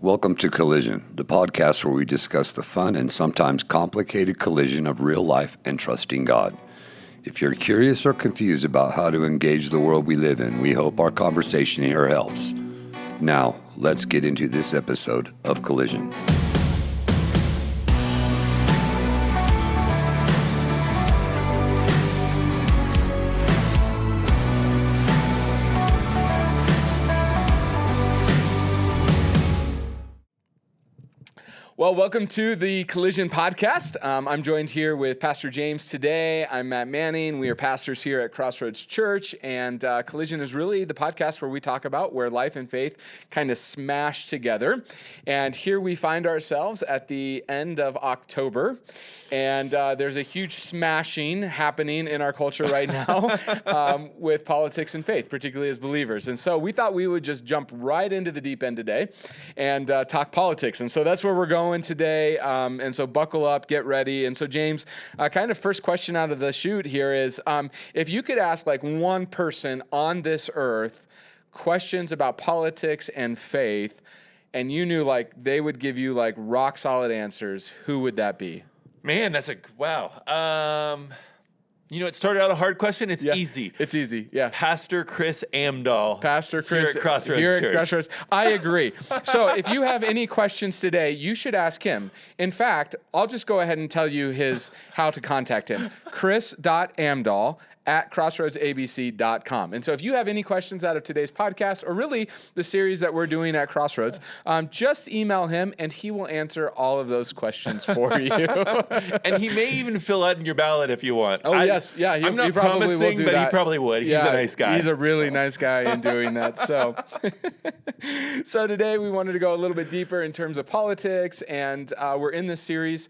Welcome to Collision, the podcast where we discuss the fun and sometimes complicated collision of real life and trusting God. If you're curious or confused about how to engage the world we live in, we hope our conversation here helps. Now, let's get into this episode of Collision. Well, welcome to the Collision Podcast. I'm joined here with Pastor James today. I'm Matt Manning. We are pastors here at Crossroads Church, and Collision is really the podcast where we talk about where life and faith kind of smash together. And here we find ourselves at the end of October, and there's a huge smashing happening in our culture right now with politics and faith, particularly as believers. And so we thought we would just jump right into the deep end today and talk politics. And so that's where we're going today, and so buckle up, get ready. And so James, kind of first question out of the chute here is, if you could ask like one person on this earth questions about politics and faith, and you knew like they would give you like rock solid answers, who would that be? Man, that's wow. It started out a hard question. It's easy. It's easy, yeah. Pastor Chris Amdahl. Pastor Chris. Here at Crossroads Church. Crossroads. I agree. So if you have any questions today, you should ask him. In fact, I'll just go ahead and tell you how to contact him. chris.amdahl@crossroadsabc.com. And so if you have any questions out of today's podcast, or really the series that we're doing at Crossroads, just email him and he will answer all of those questions for you. And he may even fill out in your ballot if you want. Oh, yes. Yeah, I'm not he probably promising, will do but that. he probably would. He's a nice guy. He's a really nice guy in doing that. So, so today we wanted to go a little bit deeper in terms of politics, and we're in this series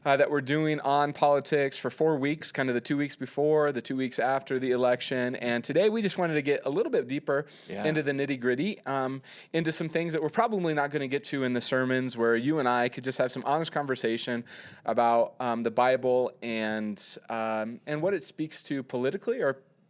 that we're doing on politics for 4 weeks, kind of the 2 weeks before, the 2 weeks after the election. And today we just wanted to get a little bit deeper into the nitty gritty, into some things that we're probably not going to get to in the sermons, where you and I could just have some honest conversation about the Bible and what it speaks to politically,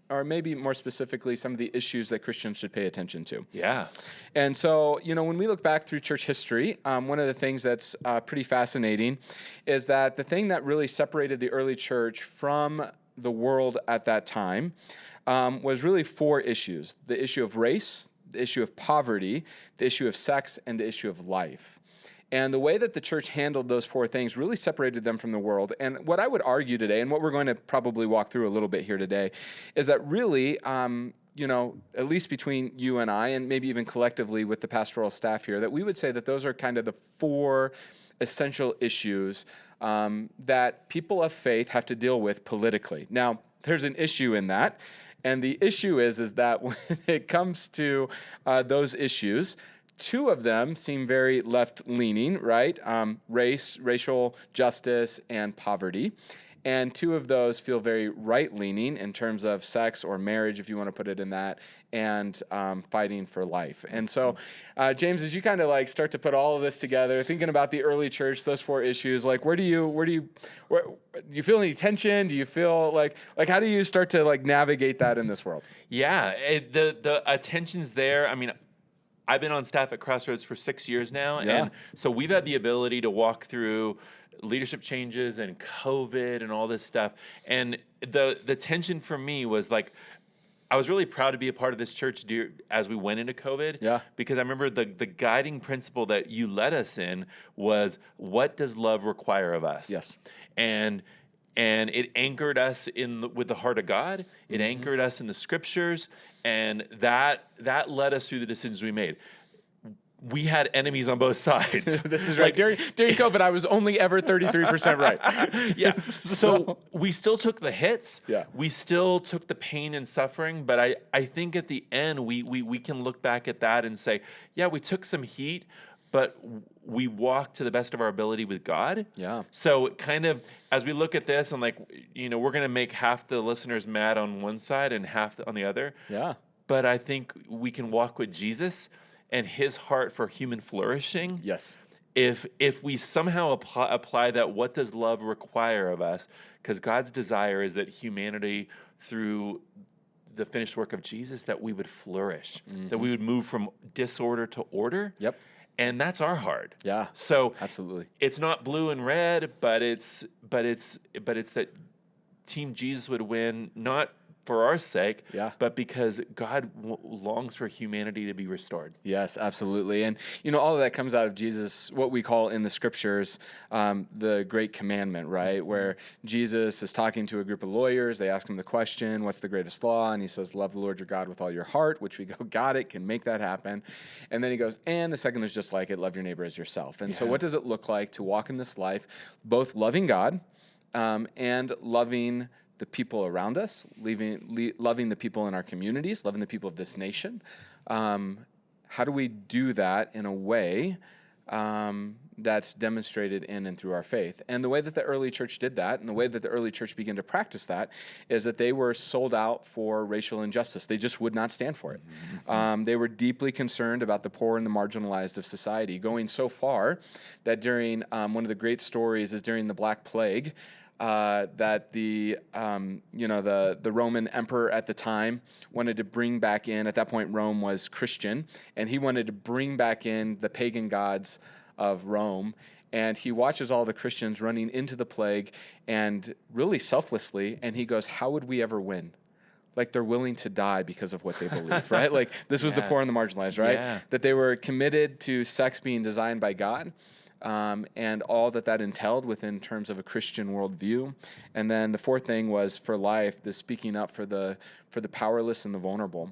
or maybe more specifically, some of the issues that Christians should pay attention to. Yeah. And so, when we look back through church history, one of the things that's pretty fascinating is that the thing that really separated the early church from the world at that time was really 4 issues: the issue of race, the issue of poverty, the issue of sex, and the issue of life. And the way that the church handled those 4 things really separated them from the world. And what I would argue today, and what we're going to probably walk through a little bit here today, is that really, at least between you and I, and maybe even collectively with the pastoral staff here, that we would say that those are kind of the 4 essential issues that people of faith have to deal with politically. Now, there's an issue in that. And the issue is that when it comes to those issues, 2 of them seem very left-leaning, right? Racial justice and poverty. And 2 of those feel very right-leaning in terms of sex or marriage, if you want to put it in that, and fighting for life. And so, James, as you kind of like start to put all of this together, thinking about the early church, those 4 issues, like do you feel any tension? Do you feel like how do you start to like navigate that in this world? Yeah, the attention's there. I mean, I've been on staff at Crossroads for 6 years now, and so we've had the ability to walk through leadership changes and COVID and all this stuff. And the tension for me was like, I was really proud to be a part of this church as we went into COVID, because I remember the guiding principle that you led us in was, what does love require of us? Yes. And it anchored us with the heart of God. It anchored us in the scriptures, and that led us through the decisions we made. We had enemies on both sides. This is right. During COVID, I was only ever 33% right. Yeah. So we still took the hits. Yeah. We still took the pain and suffering. But I think at the end, we can look back at that and say, yeah, we took some heat, but we walked to the best of our ability with God. Yeah. So kind of as we look at this, and we're going to make half the listeners mad on one side and half on the other. Yeah. But I think we can walk with Jesus and his heart for human flourishing. Yes. If we somehow apply that, what does love require of us? Because God's desire is that humanity, through the finished work of Jesus, that we would flourish, that we would move from disorder to order. Yep. And that's our heart. Yeah. So Absolutely. it's not blue and red, but it's that Team Jesus would win, not for our sake, Yeah. but because God longs for humanity to be restored. Yes, absolutely. And, all of that comes out of Jesus, what we call in the scriptures, the great commandment, right? Where Jesus is talking to a group of lawyers. They ask him the question, what's the greatest law? And he says, love the Lord your God with all your heart, which we go, got it, can make that happen. And then he goes, and the second is just like it, love your neighbor as yourself. And so what does it look like to walk in this life, both loving God and loving the people around us, loving the people in our communities, loving the people of this nation? How do we do that in a way that's demonstrated in and through our faith? And the way that the early church did that, and the way that the early church began to practice that, is that they were sold out for racial injustice. They just would not stand for it. They were deeply concerned about the poor and the marginalized of society, going so far that during one of the great stories is during the Black Plague, that the Roman emperor at the time wanted to bring back in. At that point, Rome was Christian, and he wanted to bring back in the pagan gods of Rome. And he watches all the Christians running into the plague, and really selflessly, and he goes, "How would we ever win?" Like, they're willing to die because of what they believe, right? Like, this was the poor and the marginalized, right? Yeah. That they were committed to sex being designed by God. And all that entailed within terms of a Christian worldview. And then the fourth thing was for life, the speaking up for the powerless and the vulnerable.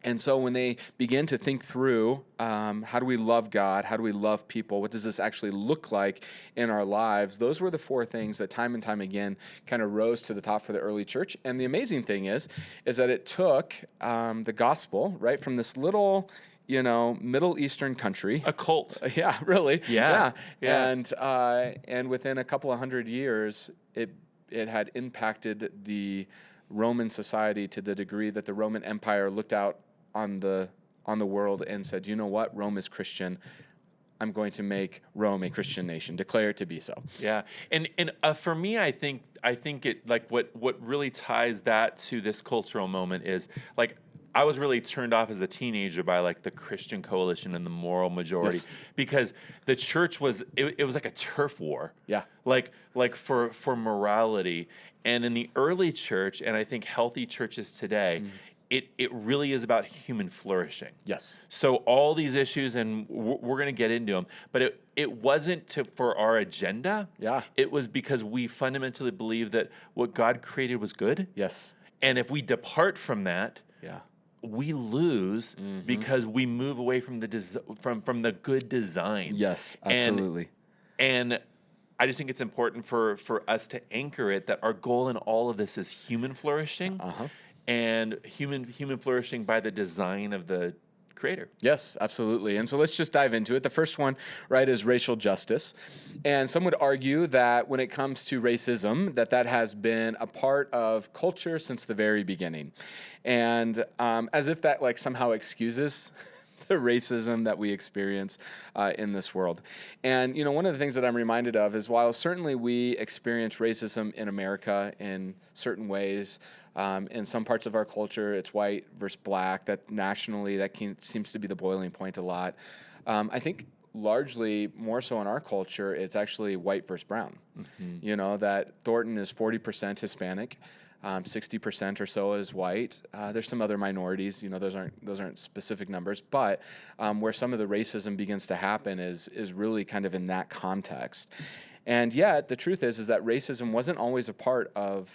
And so when they begin to think through, how do we love God? How do we love people? What does this actually look like in our lives? Those were the four things that time and time again kind of rose to the top for the early church. And the amazing thing is that it took the gospel, right, from this little Middle Eastern country. A cult. Yeah, really. Yeah. And within a couple of hundred years, it had impacted the Roman society to the degree that the Roman Empire looked out on the world and said, you know what, Rome is Christian. I'm going to make Rome a Christian nation, declare it to be so. Yeah, and for me, I think it, like, what really ties that to this cultural moment is, like, I was really turned off as a teenager by, like, the Christian coalition and the moral majority, because the church was like a turf war. Yeah. Like for morality. And in the early church, and I think healthy churches today, it really is about human flourishing. Yes. So all these issues, and we're going to get into them, but it wasn't for our agenda. Yeah. It was because we fundamentally believe that what God created was good. Yes. And if we depart from that, we lose because we move away from the good design. Yes, absolutely. And I just think it's important for us to anchor it that our goal in all of this is human flourishing, and human flourishing by the design of the Creator. Yes, absolutely. And so let's just dive into it. The first one, right, is racial justice. And some would argue that when it comes to racism, that has been a part of culture since the very beginning. And as if that, like, somehow excuses the racism that we experience in this world. And, one of the things that I'm reminded of is, while certainly we experience racism in America in certain ways, in some parts of our culture, it's white versus black. That nationally, seems to be the boiling point a lot. I think largely more so in our culture, it's actually white versus brown. That Thornton is 40% Hispanic. 60% or so is white. There's some other minorities, those aren't specific numbers, but where some of the racism begins to happen is really kind of in that context. And yet the truth is that racism wasn't always a part of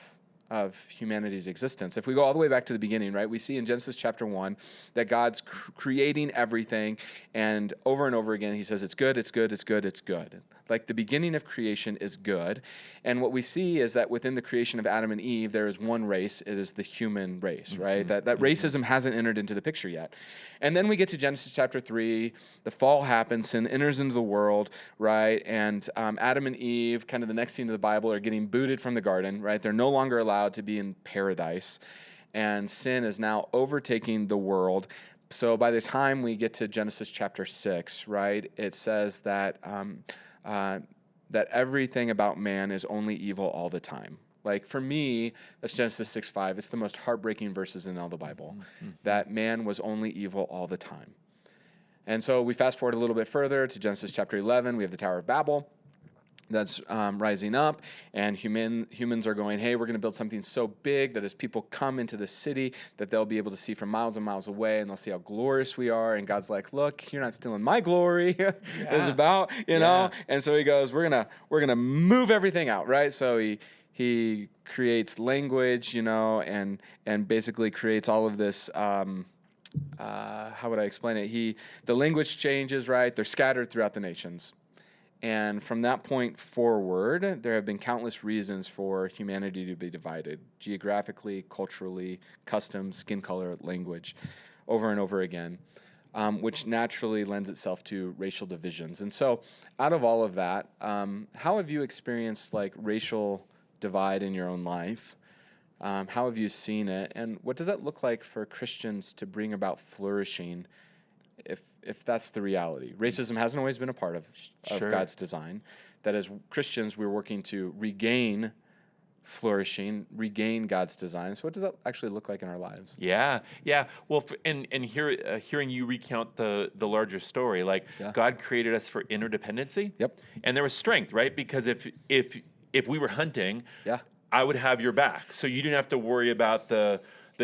humanity's existence. If we go all the way back to the beginning, right, we see in Genesis chapter 1 that God's creating everything, and over again he says it's good, it's good, it's good, it's good. Like, the beginning of creation is good. And what we see is that within the creation of Adam and Eve, there is one race. It is the human race, right? That racism hasn't entered into the picture yet. And then we get to Genesis chapter 3. The fall happens. Sin enters into the world, right? And Adam and Eve, kind of the next scene of the Bible, are getting booted from the garden, right? They're no longer allowed to be in paradise. And sin is now overtaking the world. So by the time we get to Genesis chapter 6, right, it says that that everything about man is only evil all the time. Like, for me, that's Genesis 6:5. It's the most heartbreaking verses in all the Bible, that man was only evil all the time. And so we fast forward a little bit further to Genesis chapter 11. We have the Tower of Babel that's rising up, and humans are going, hey, we're going to build something so big that as people come into the city, that they'll be able to see from miles and miles away, and they'll see how glorious we are. And God's like, look, you're not stealing my glory. It's about, you know. And so he goes, we're gonna move everything out, right? So he creates language, you know, and basically creates all of this. How would I explain it? The language changes, right? They're scattered throughout the nations. And from that point forward, there have been countless reasons for humanity to be divided, geographically, culturally, customs, skin color, language, over and over again, which naturally lends itself to racial divisions. And so out of all of that, how have you experienced like racial divide in your own life? How have you seen it? And what does that look like for Christians to bring about flourishing if that's the reality? Racism hasn't always been a part of God's design. That as Christians, we're working to regain flourishing, regain God's design. So what does that actually look like in our lives? Yeah. Well, hearing you recount the larger story, like God created us for interdependency. Yep. And there was strength, right? Because if we were hunting, I would have your back, so you didn't have to worry about the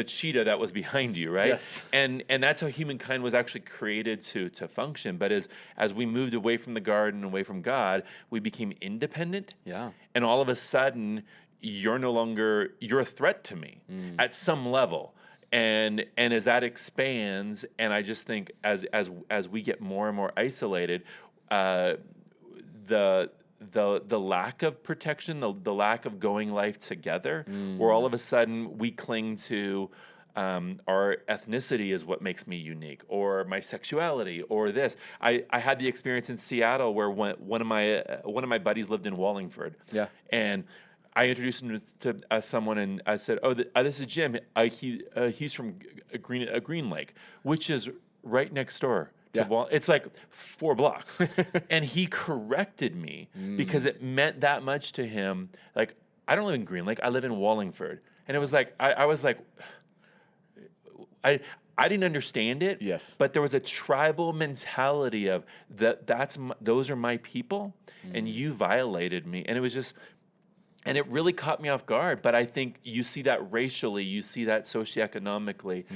cheetah that was behind you, right? Yes. And that's how humankind was actually created to function. But as we moved away from the garden, away from God, we became independent. Yeah. And all of a sudden, you're a threat to me at some level. And as that expands, and I just think as we get more and more isolated, the lack of protection, the lack of going life together, where all of a sudden we cling to our ethnicity is what makes me unique, or my sexuality, or this. I had the experience in Seattle where one of my buddies lived in Wallingford. Yeah, and I introduced him to someone, and I said, "Oh, this is Jim. He's from Green Lake, which is right next door." Yeah. It's like 4 blocks. And he corrected me because it meant that much to him. Like, I don't live in Green Lake. I live in Wallingford. And it was like, I was like, I didn't understand it. Yes. But there was a tribal mentality of those are my people, and you violated me. And it was just, and it really caught me off guard. But I think you see that racially, you see that socioeconomically.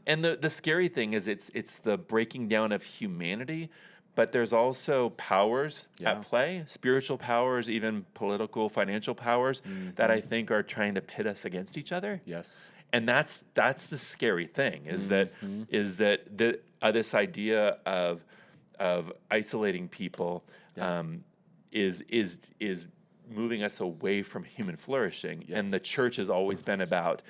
And the scary thing is it's the breaking down of humanity, but there's also powers at play, spiritual powers, even political, financial powers that I think are trying to pit us against each other. Yes. And that's the scary thing is that this idea of isolating people is moving us away from human flourishing. Yes. And the church has always been about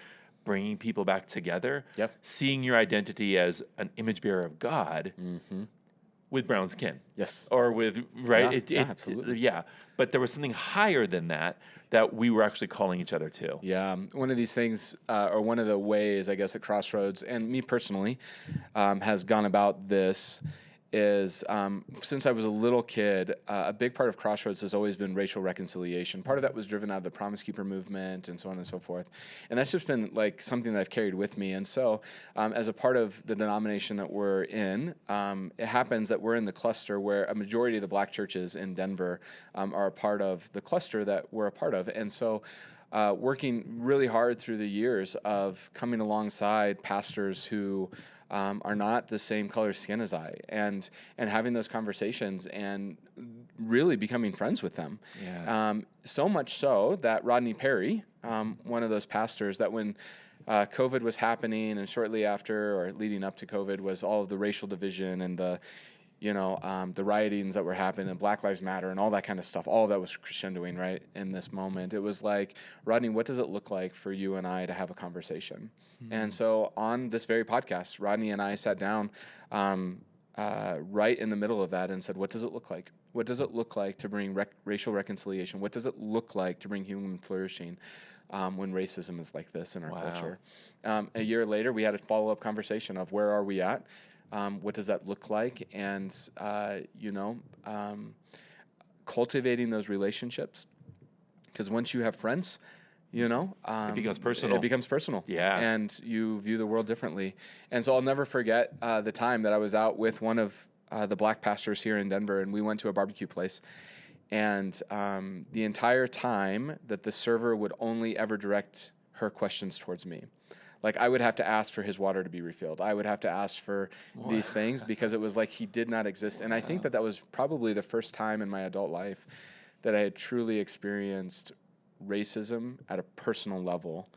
bringing people back together, seeing your identity as an image bearer of God with brown skin. Yes. Or with, right? Absolutely. But there was something higher than that we were actually calling each other to. Yeah. One of these things, or one of the ways, I guess, at Crossroads, and me personally, has gone about this is since I was a little kid, a big part of Crossroads has always been racial reconciliation. Part of that was driven out of the Promise Keeper movement and so on and so forth. And that's just been like something that I've carried with me. And so as a part of the denomination that we're in, it happens that we're in the cluster where a majority of the black churches in Denver are a part of the cluster that we're a part of. And so working really hard through the years of coming alongside pastors who are not the same color skin as I, and having those conversations and really becoming friends with them. Yeah. So much so that Rodney Perry, one of those pastors that when COVID was happening and shortly after or leading up to COVID was all of the racial division and the riotings that were happening and Black Lives Matter and all that kind of stuff, all of that was crescendoing right in this moment. It was like, Rodney, what does it look like for you and I to have a conversation? Mm-hmm. And so on this very podcast, Rodney and I sat down right in the middle of that and said, what does it look like? What does it look like to bring racial reconciliation? What does it look like to bring human flourishing when racism is like this in our culture? A year later, we had a follow-up conversation of where are we at? What does that look like? And, cultivating those relationships. Because once you have friends, You know, It becomes personal. It becomes personal. Yeah. And you view the world differently. And so I'll never forget the time that I was out with one of the black pastors here in Denver, and we went to a barbecue place. And the entire time that the server would only ever direct her questions towards me. Like, I would have to ask for his water to be refilled. I would have to ask for these things because it was like he did not exist. And I think that was probably the first time in my adult life that I had truly experienced racism at a personal level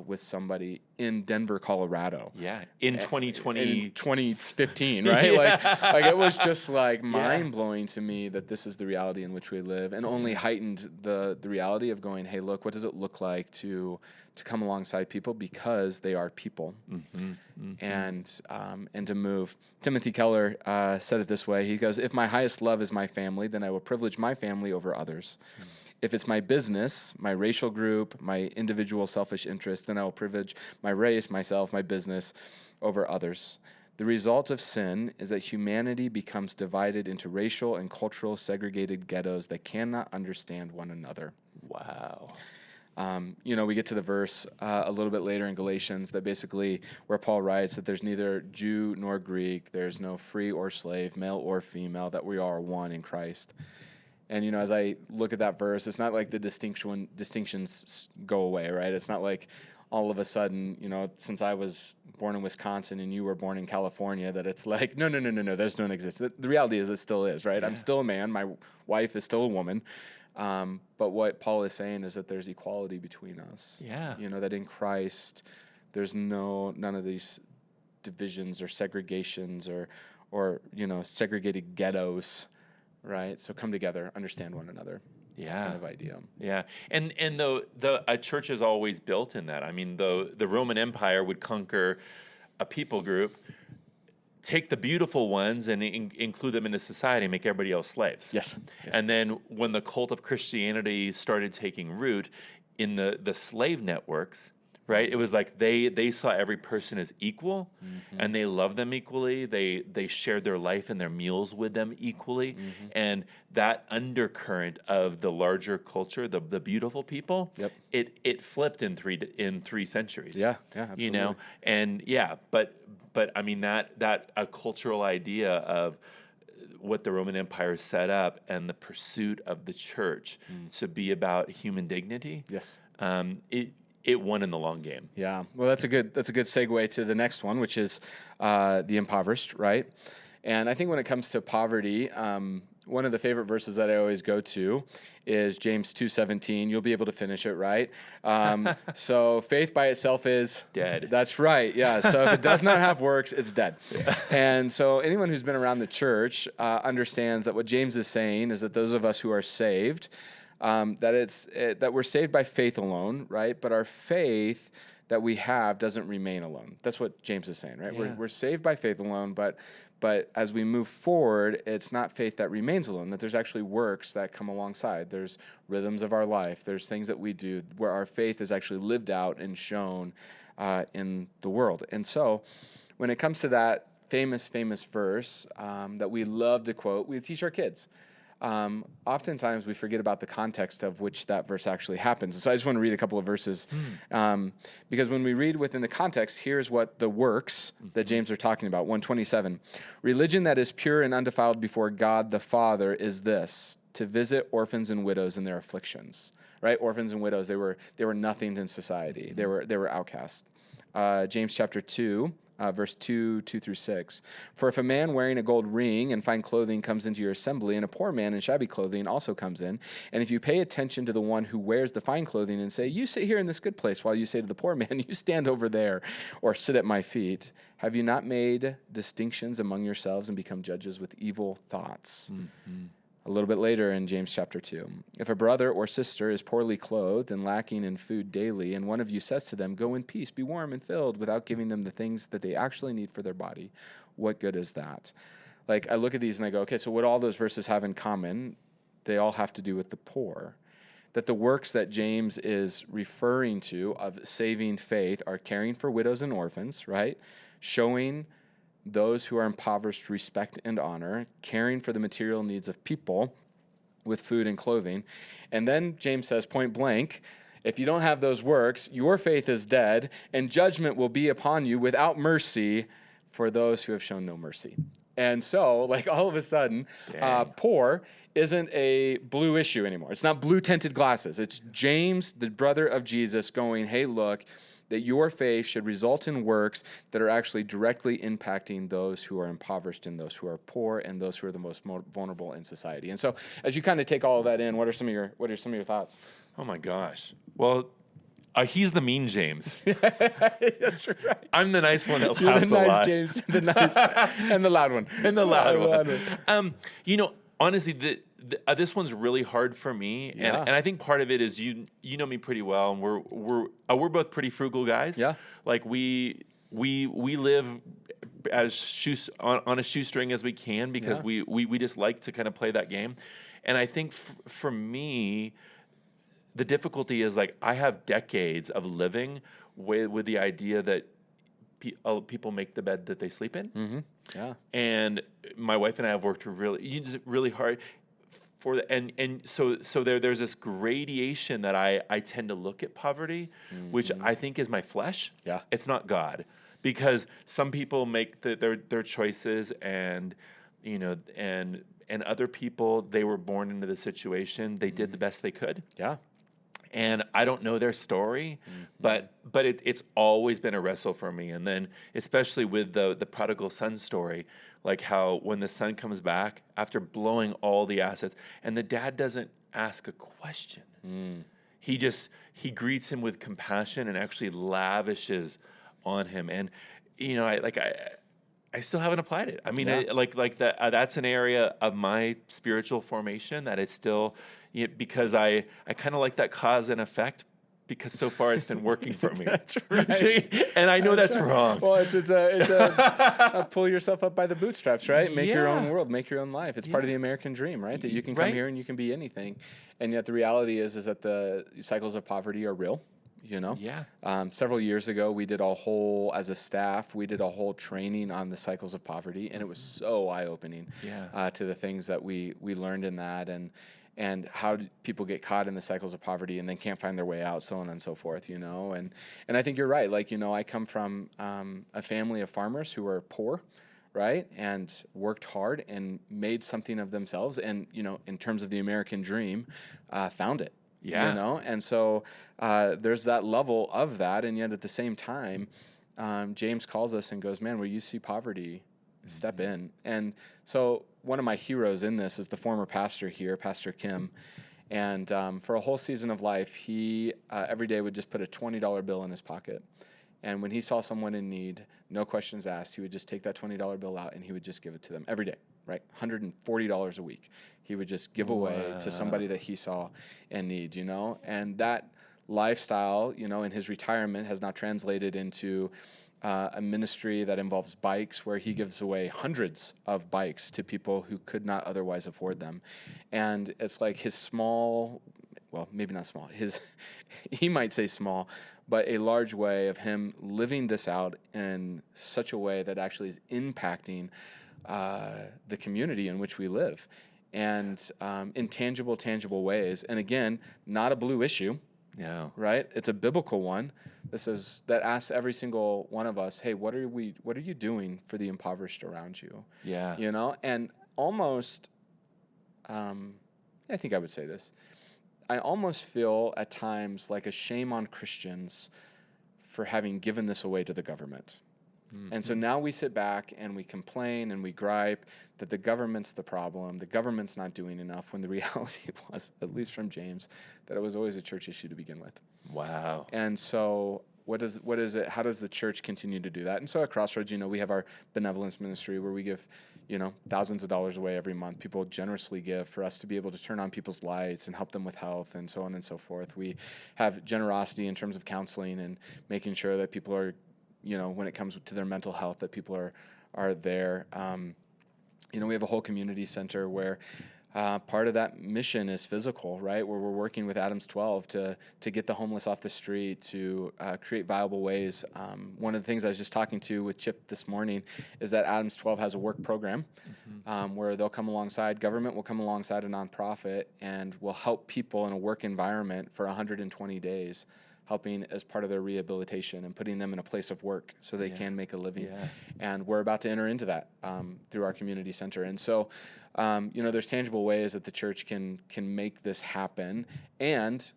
with somebody in Denver, Colorado. Yeah. In 2020. In 2015, right? Like it was just like mind-blowing to me that this is the reality in which we live, and only heightened the reality of going, hey, look, what does it look like to come alongside people because they are people, and to move. Timothy Keller said it this way. He goes, if my highest love is my family, then I will privilege my family over others. If it's my business, my racial group, my individual selfish interest, then I will privilege my race, myself, my business over others. The result of sin is that humanity becomes divided into racial and cultural segregated ghettos that cannot understand one another. Wow. We get to the verse a little bit later in Galatians that basically where Paul writes that there's neither Jew nor Greek, there's no free or slave, male or female, that we are one in Christ. And, as I look at that verse, it's not like the distinctions go away, right? It's not like all of a sudden, since I was born in Wisconsin and you were born in California, that it's like, no, those don't exist. The reality is it still is, right? Yeah. I'm still a man. My wife is still a woman. But what Paul is saying is that there's equality between us. Yeah. That in Christ, there's none of these divisions or segregations or segregated ghettos. Right, so come together, understand one another. Yeah, kind of idea. Yeah, and a church is always built in that. I mean, the Roman Empire would conquer a people group, take the beautiful ones and include them into society, and make everybody else slaves. Yes, and then when the cult of Christianity started taking root in the slave networks. Right, it was like they saw every person as equal, and they loved them equally. They shared their life and their meals with them equally, and that undercurrent of the larger culture, the beautiful people, it flipped in three centuries. Yeah, absolutely. But I mean that a cultural idea of what the Roman Empire set up and the pursuit of the church to be about human dignity. Yes, It won in the long game. Yeah. Well, that's a good segue to the next one, which is the impoverished, right? And I think when it comes to poverty, one of the favorite verses that I always go to is James 2:17. You'll be able to finish it, right? So faith by itself is dead. That's right. Yeah. So if it does not have works, it's dead. Yeah. And so anyone who's been around the church understands that what James is saying is that those of us who are saved, that we're saved by faith alone, right? But our faith that we have doesn't remain alone. That's what James is saying, right? Yeah. We're saved by faith alone, but as we move forward, it's not faith that remains alone, that there's actually works that come alongside. There's rhythms of our life. There's things that we do where our faith is actually lived out and shown in the world. And so when it comes to that famous verse that we love to quote, we teach our kids. Oftentimes we forget about the context of which that verse actually happens. So I just want to read a couple of verses because when we read within the context, here's what the works that James are talking about. 127, religion that is pure and undefiled before God the Father is this, to visit orphans and widows in their afflictions. Right? Orphans and widows, they were nothing in society. They were outcasts. James chapter 2. Verse 2 through 6. For if a man wearing a gold ring and fine clothing comes into your assembly, and a poor man in shabby clothing also comes in, and if you pay attention to the one who wears the fine clothing and say, you sit here in this good place, while you say to the poor man, you stand over there, or sit at my feet, have you not made distinctions among yourselves and become judges with evil thoughts? A little bit later in James chapter 2. If a brother or sister is poorly clothed and lacking in food daily, and one of you says to them, go in peace, be warm and filled, without giving them the things that they actually need for their body, what good is that? Like, I look at these and I go, okay, so what all those verses have in common, they all have to do with the poor. That the works that James is referring to of saving faith are caring for widows and orphans, right? Showing those who are impoverished respect and honor, caring for the material needs of people with food and clothing. And then James says point blank, if you don't have those works, your faith is dead, and judgment will be upon you without mercy for those who have shown no mercy. And so, like, all of a sudden, poor isn't a blue issue anymore. It's not blue tinted glasses. It's James, the brother of Jesus, going, hey, look, that your faith should result in works that are actually directly impacting those who are impoverished and those who are poor and those who are the most vulnerable in society. And so, as you kind of take all of that in, what are some of your thoughts? Oh my gosh. Well, he's the mean James. That's right. I'm the nice one that You're laughs the nice a lot. James, the nice, and the loud one, And the loud one. Honestly, this one's really hard for me, and I think part of it is you know me pretty well, and we're both pretty frugal guys. Yeah, like we live as on a shoestring as we can because we just like to kind of play that game, and I think for me, the difficulty is like I have decades of living with the idea that people make the bed that they sleep in. Mm-hmm. Yeah, and my wife and I have worked really hard for the, and so there's this gradation that I tend to look at poverty, which I think is my flesh. Yeah, it's not God, because some people make their choices, and and other people, they were born into the situation, they did the best they could. Yeah. And I don't know their story, but it's always been a wrestle for me. And then especially with the prodigal son story, like how when the son comes back after blowing all the assets, and the dad doesn't ask a question. He greets him with compassion and actually lavishes on him. And I still haven't applied it. I mean, that's an area of my spiritual formation that it's still. Because I kind of like that cause and effect, because so far it's been working for me. That's right. And I know that's wrong. Well, it's a pull yourself up by the bootstraps, right? Make your own world, make your own life. It's part of the American dream, right? That you can come here and you can be anything. And yet the reality is that the cycles of poverty are real. Yeah. Several years ago, as a staff, we did a whole training on the cycles of poverty, and it was so eye-opening to the things that we learned in that, and how do people get caught in the cycles of poverty and then can't find their way out, so on and so forth, And I think you're right. Like, I come from a family of farmers who are poor, right? And worked hard and made something of themselves. And, in terms of the American dream, found it. Yeah. And so there's that level of that. And yet at the same time, James calls us and goes, man, where you see poverty, step in. And so one of my heroes in this is the former pastor here, Pastor Kim. And for a whole season of life, he every day would just put a $20 bill in his pocket. And when he saw someone in need, no questions asked, he would just take that $20 bill out and he would just give it to them every day, right? $140 a week. He would just give away to somebody that he saw in need, And that lifestyle, in his retirement has now translated into a ministry that involves bikes, where he gives away hundreds of bikes to people who could not otherwise afford them. And it's like his small, well, maybe not small, he might say small, but a large way of him living this out in such a way that actually is impacting the community in which we live, and in tangible ways. And again, not a blue issue. Yeah. Right? It's a biblical one. That asks every single one of us, hey, what are you doing for the impoverished around you? Yeah. And almost, I think I would say this, I almost feel at times like a shame on Christians for having given this away to the government. Mm-hmm. And so now we sit back and we complain and we gripe that the government's the problem, the government's not doing enough, when the reality was, at least from James, that it was always a church issue to begin with. Wow. And so what is it? How does the church continue to do that? And so at Crossroads, we have our benevolence ministry where we give, thousands of dollars away every month. People generously give for us to be able to turn on people's lights and help them with health and so on and so forth. We have generosity in terms of counseling and making sure that people are, when it comes to their mental health, that people are there. We have a whole community center where part of that mission is physical, right? Where we're working with Adams 12 to get the homeless off the street, to create viable ways. One of the things I was just talking to with Chip this morning is that Adams 12 has a work program where they'll come alongside, government will come alongside a nonprofit and will help people in a work environment for 120 days, helping as part of their rehabilitation and putting them in a place of work so they can make a living. Yeah. And we're about to enter into that through our community center. And so, there's tangible ways that the church can make this happen, and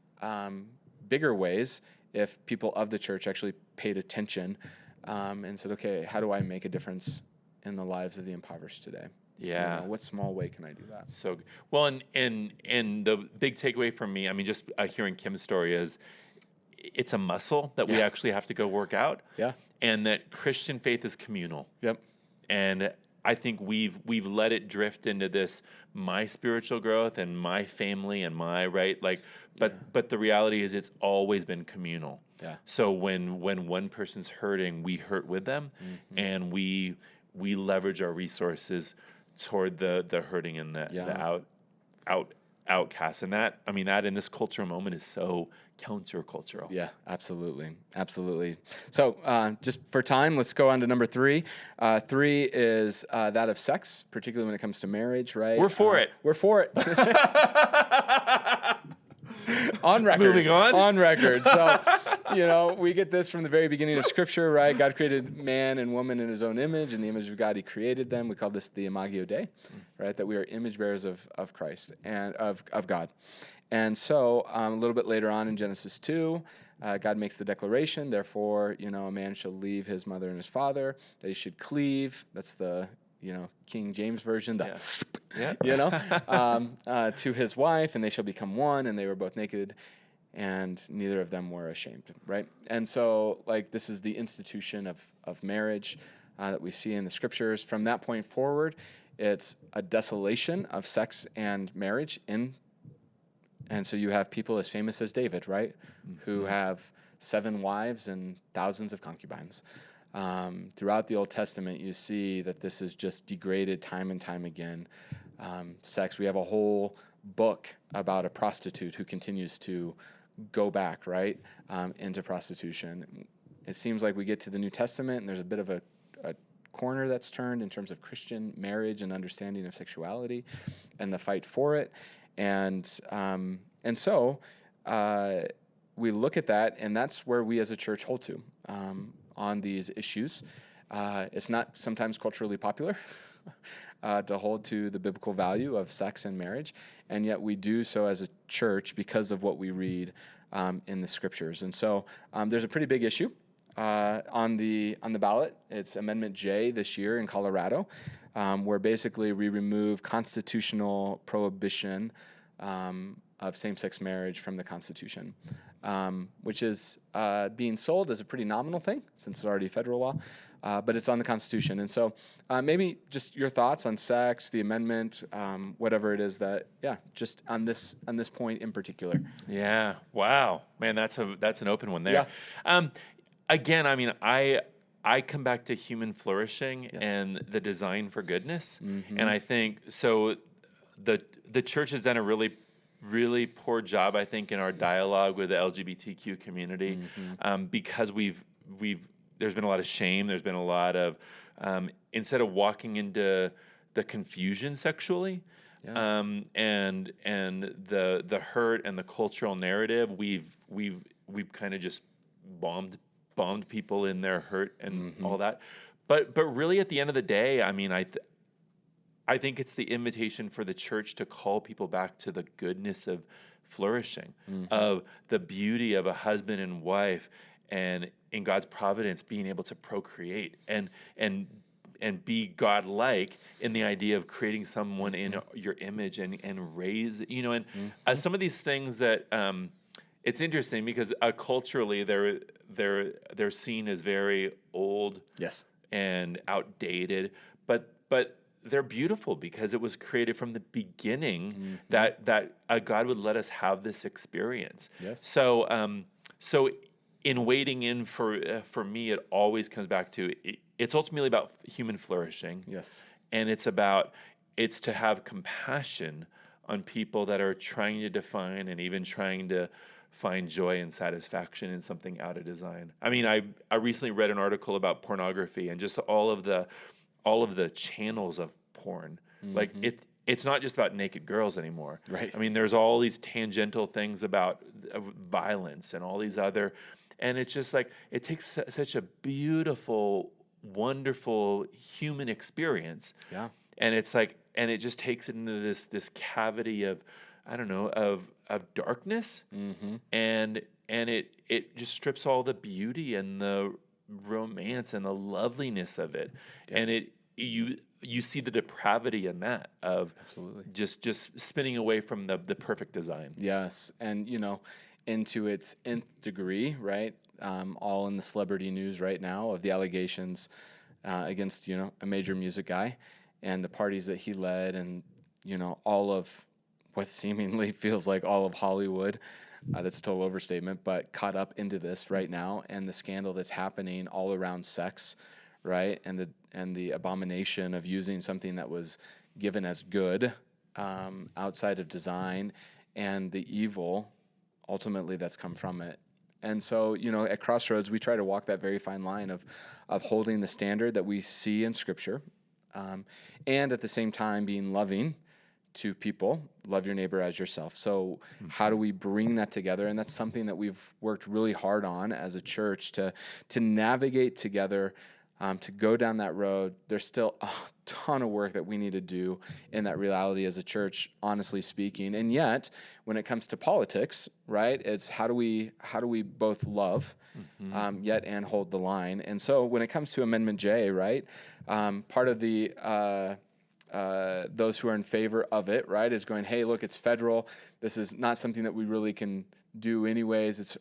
bigger ways if people of the church actually paid attention and said, okay, how do I make a difference in the lives of the impoverished today? Yeah. What small way can I do that? So, well, and the big takeaway from me, I mean, just hearing Kim's story is, it's a muscle that we actually have to go work out. Yeah. And that Christian faith is communal. Yep. And I think we've let it drift into this my spiritual growth and my family and my but the reality is it's always been communal. Yeah. So when one person's hurting, we hurt with them, and we leverage our resources toward the hurting and the outcasts. And that in this cultural moment is so countercultural. Yeah, absolutely. So just for time, let's go on to number 3. 3 is that of sex, particularly when it comes to marriage, right? We're for it. We're for it. On record. Moving on. On record. So, we get this from the very beginning of Scripture, right? God created man and woman in his own image. In the image of God, he created them. We call this the Imago Dei, right? That we are image bearers of Christ and of God. And so a little bit later on in Genesis 2, God makes the declaration, therefore, a man shall leave his mother and his father, that he should cleave. That's the, King James Version, to his wife, and they shall become one, and they were both naked, and neither of them were ashamed, right? And so, this is the institution of marriage that we see in the Scriptures. From that point forward, it's a desolation of sex and marriage and so you have people as famous as David, right, who have 7 wives and thousands of concubines. Throughout the Old Testament, you see that this is just degraded time and time again. Sex, we have a whole book about a prostitute who continues to go back, right, into prostitution. It seems like we get to the New Testament, and there's a bit of a corner that's turned in terms of Christian marriage and understanding of sexuality and the fight for it. And so we look at that, and that's where we as a church hold to on these issues. It's not sometimes culturally popular to hold to the biblical value of sex and marriage, and yet we do so as a church because of what we read in the Scriptures. And so there's a pretty big issue on the ballot. It's Amendment J this year in Colorado, where basically we remove constitutional prohibition of same-sex marriage from the Constitution, which is being sold as a pretty nominal thing since it's already federal law, but it's on the Constitution. And so maybe just your thoughts on sex, the amendment, whatever it is that, just on this point in particular. Yeah. Wow. Man, that's an open one there. Yeah. Again, I come back to human flourishing and the design for goodness. Mm-hmm. And I think so the church has done a really, really poor job, I think, in our dialogue with the LGBTQ community, because there's been a lot of shame. There's been a lot of instead of walking into the confusion sexually, and the hurt and the cultural narrative, we've kind of just bombed people in their hurt and all that. But really, at the end of the day, I think it's the invitation for the church to call people back to the goodness of flourishing, of the beauty of a husband and wife, and in God's providence being able to procreate and be God-like in the idea of creating someone in your image and raise, some of these things that it's interesting because culturally they're seen as very old, and outdated, but they're beautiful because it was created from the beginning that God would let us have this experience. Yes. So in wading in for me, it always comes back to it's ultimately about human flourishing. Yes. And it's to have compassion on people that are trying to define and even trying to find joy and satisfaction in something out of design. I mean, I recently read an article about pornography and just all of the channels of porn. Like it's not just about naked girls anymore. Right. I mean, there's all these tangential things about violence and all these other, and it's just like it takes such a beautiful, wonderful human experience. Yeah. And it's like, and it just takes it into this cavity of, I don't know, of darkness, and it just strips all the beauty and the romance and the loveliness of it, and you see the depravity in that of Absolutely. just spinning away from the perfect design. Yes, and into its nth degree, right? All in the celebrity news right now of the allegations against a major music guy, and the parties that he led, and all of what seemingly feels like all of Hollywood. That's a total overstatement, but caught up into this right now, and the scandal that's happening all around sex, right? And the abomination of using something that was given as good outside of design, and the evil ultimately that's come from it. And so, at Crossroads, we try to walk that very fine line of holding the standard that we see in Scripture, and at the same time being loving to people. Love your neighbor as yourself. So how do we bring that together? And that's something that we've worked really hard on as a church to navigate together, to go down that road. There's still a ton of work that we need to do in that reality as a church, honestly speaking. And yet, when it comes to politics, right, it's how do we both love yet and hold the line? And so when it comes to Amendment J, right, part of the those who are in favor of it, right, is going, hey, look, it's federal. This is not something that we really can do anyways. It's,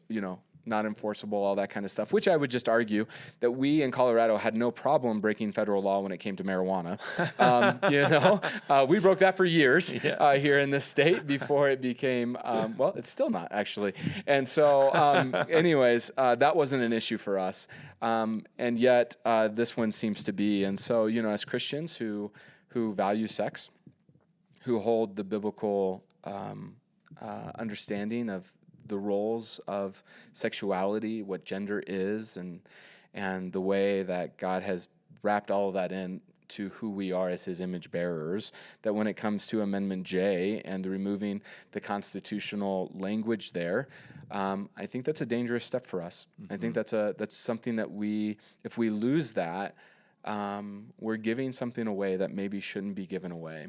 not enforceable, all that kind of stuff, which I would just argue that we in Colorado had no problem breaking federal law when it came to marijuana. We broke that for years here in this state before it became, well, it's still not actually. And so anyways, that wasn't an issue for us. And yet this one seems to be. And so, as Christians who value sex, who hold the biblical understanding of the roles of sexuality, what gender is, and the way that God has wrapped all of that in to who we are as his image bearers, that when it comes to Amendment J and the removing the constitutional language there, I think that's a dangerous step for us. I think that's something that if we lose that, we're giving something away that maybe shouldn't be given away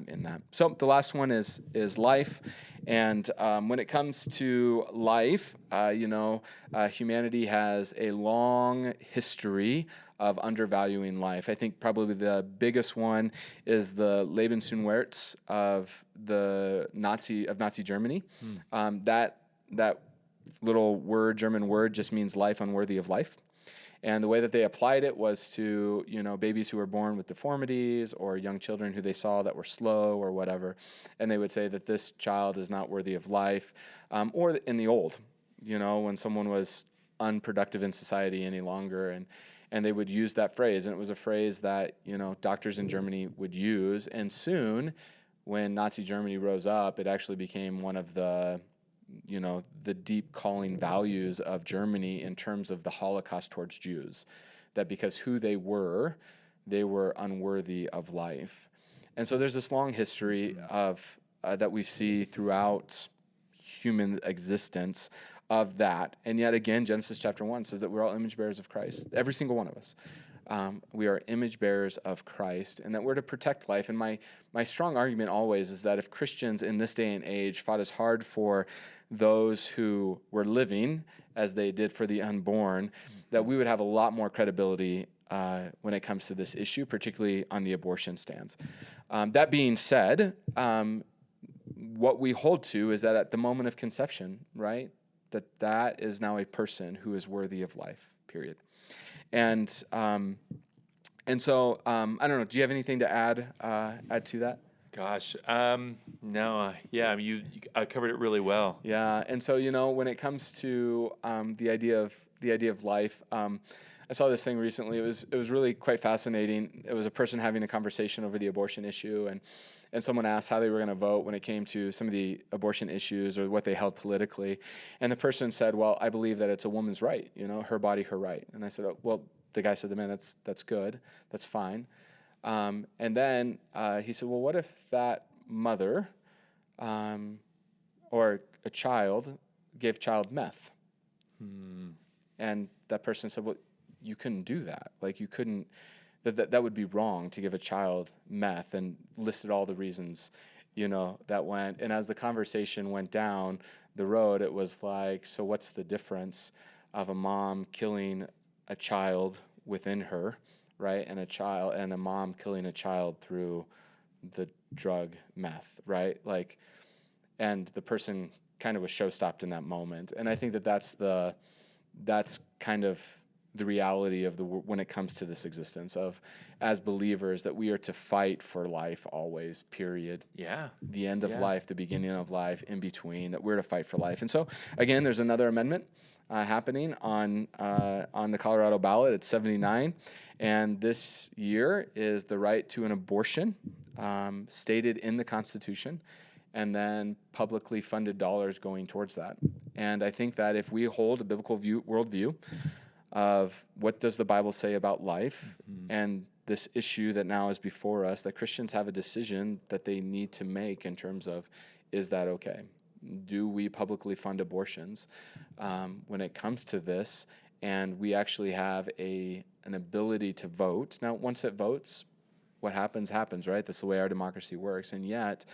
in that. So the last one is life. And when it comes to life, humanity has a long history of undervaluing life. I think probably the biggest one is the Lebenswert of Nazi Germany. That little German word just means life unworthy of life. And the way that they applied it was to, babies who were born with deformities or young children who they saw that were slow or whatever. And they would say that this child is not worthy of life. Or in the old, when someone was unproductive in society any longer. And they would use that phrase. And it was a phrase that, doctors in Germany would use. And soon, when Nazi Germany rose up, it actually became one of the deep calling values of Germany in terms of the Holocaust towards Jews, that because who they were unworthy of life. And so there's this long history of that we see throughout human existence of that. And yet again, Genesis chapter 1 says that we're all image bearers of Christ, every single one of us. We are image bearers of Christ, and that we're to protect life. And my strong argument always is that if Christians in this day and age fought as hard for those who were living as they did for the unborn, that we would have a lot more credibility when it comes to this issue, particularly on the abortion stance. That being said, what we hold to is that at the moment of conception, right, that is now a person who is worthy of life, period. And so I don't know. Do you have anything to add to that? Gosh, no, yeah, I mean, you covered it really well. Yeah, and so when it comes to the idea of life, I saw this thing recently. It was really quite fascinating. It was a person having a conversation over the abortion issue, and someone asked how they were going to vote when it came to some of the abortion issues or what they held politically. And the person said, well, I believe that it's a woman's right, her body, her right. And I said, oh, well, the guy said, man, that's good. That's fine. And then he said, well, what if that mother or a child gave child meth? And that person said, well, you couldn't do that. Like, you couldn't, that would be wrong to give a child meth, and listed all the reasons, that went. And as the conversation went down the road, it was like, so what's the difference of a mom killing a child within her, right? And a mom killing a child through the drug meth, right? Like, and the person kind of was show-stopped in that moment. And I think that's kind of the reality of when it comes to this existence of, as believers, that we are to fight for life always, period. Yeah. The end of life, the beginning of life, in between, that we're to fight for life. And so, again, there's another amendment happening on the Colorado ballot. It's 79. And this year is the right to an abortion, stated in the Constitution, and then publicly funded dollars going towards that. And I think that if we hold a biblical worldview of what does the Bible say about life, and this issue that now is before us, that Christians have a decision that they need to make in terms of, is that okay? Do we publicly fund abortions when it comes to this? And we actually have an ability to vote. Now, once it votes, what happens, right? That's the way our democracy works. And yet,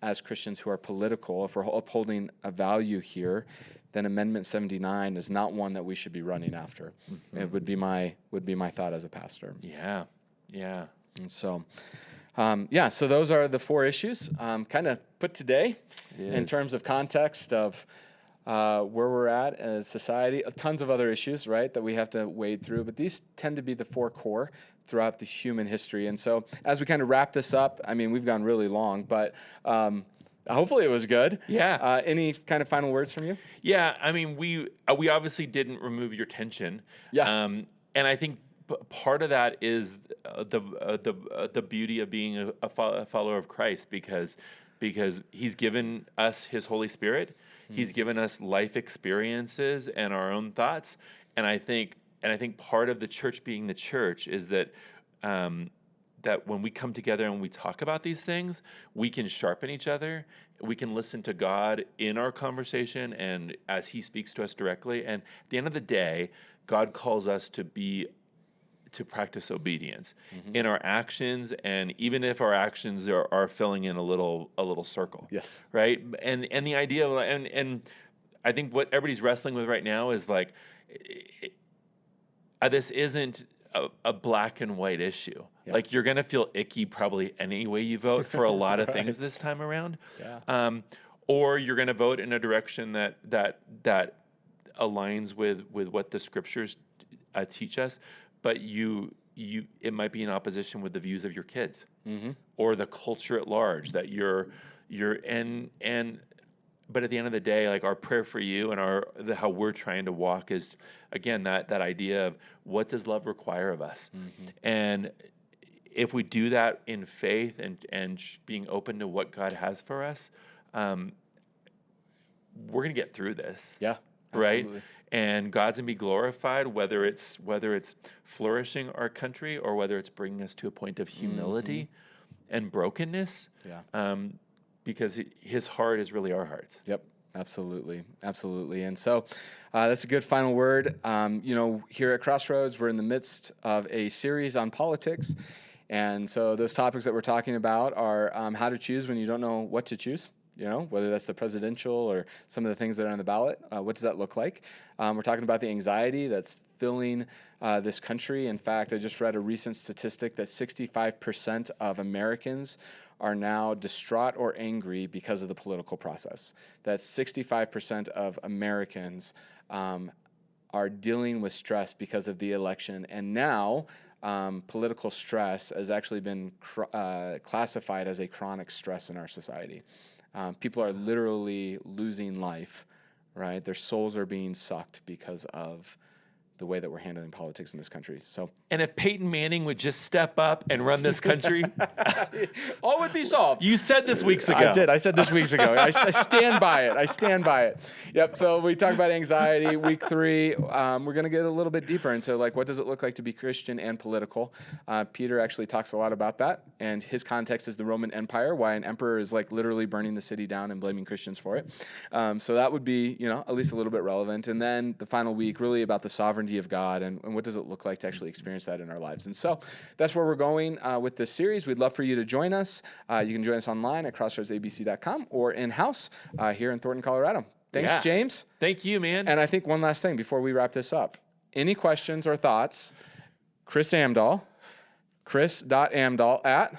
as Christians who are political, if we're upholding a value here, then Amendment 79 is not one that we should be running after. It would be my thought as a pastor. Yeah. And so, so those are the four issues, kind of put today in terms of context of where we're at as society. Tons of other issues, right, that we have to wade through, but these tend to be the four core throughout the human history. And so as we kind of wrap this up, I mean, we've gone really long, but hopefully it was good. Yeah. Any kind of final words from you? Yeah, I mean, we obviously didn't remove your tension. Yeah. And I think part of that is the beauty of being a follower of Christ, because He's given us His Holy Spirit. He's given us life experiences and our own thoughts. And I think part of the church being the church is that that when we come together and we talk about these things, we can sharpen each other. We can listen to God in our conversation and as He speaks to us directly. And at the end of the day, God calls us to practice obedience in our actions, and even if our actions are filling in a little circle. Yes. Right? And the idea of, and I think what everybody's wrestling with right now is like, this isn't a black and white issue. Yeah. Like, you're going to feel icky probably any way you vote for a lot of things this time around. Yeah. Or you're going to vote in a direction that aligns with what the scriptures teach us, but it might be in opposition with the views of your kids or the culture at large that you're in. But at the end of the day, like, our prayer for you and how we're trying to walk is, again, that idea of what does love require of us? And if we do that in faith and being open to what God has for us, we're going to get through this. Yeah, absolutely. Right? And God's going to be glorified, whether it's flourishing our country or whether it's bringing us to a point of humility and brokenness. Yeah. Because His heart is really our hearts. Yep, absolutely. And so that's a good final word. Here at Crossroads, we're in the midst of a series on politics. And so those topics that we're talking about are how to choose when you don't know what to choose. Whether that's the presidential or some of the things that are on the ballot. What does that look like? We're talking about the anxiety that's filling this country. In fact, I just read a recent statistic that 65% of Americans are now distraught or angry because of the political process. That 65% of Americans are dealing with stress because of the election. And now political stress has actually been classified as a chronic stress in our society. People are literally losing life, right? Their souls are being sucked because of the way that we're handling politics in this country. So, And if Peyton Manning would just step up and run this country, all would be solved. you said this weeks ago. I did. I said this weeks ago. I stand by it. I stand by it. Yep. So we talked about anxiety. Week 3, we're going to get a little bit deeper into like what does it look like to be Christian and political. Peter actually talks a lot about that, and his context is the Roman Empire, why an emperor is like literally burning the city down and blaming Christians for it. So that would be, at least a little bit relevant. And then the final week, really about the sovereignty of God and what does it look like to actually experience that in our lives. And so that's where we're going with this series. We'd love for you to join us. You can join us online at crossroadsabc.com or in-house here in Thornton, Colorado. Thanks, James. Thank you, man. And I think one last thing before we wrap this up. Any questions or thoughts, chris.amdahl at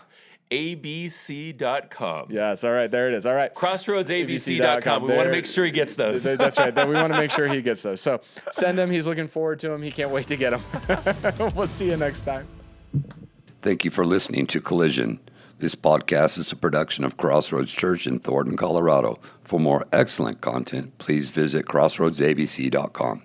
abc.com. Yes, all right, there it is. All right. Crossroadsabc.com. We want to make sure he gets those. That's right. We want to make sure he gets those. So send him. He's looking forward to them. He can't wait to get them. We'll see you next time. Thank you for listening to Collision. This podcast is a production of Crossroads Church in Thornton, Colorado. For more excellent content, please visit crossroadsabc.com.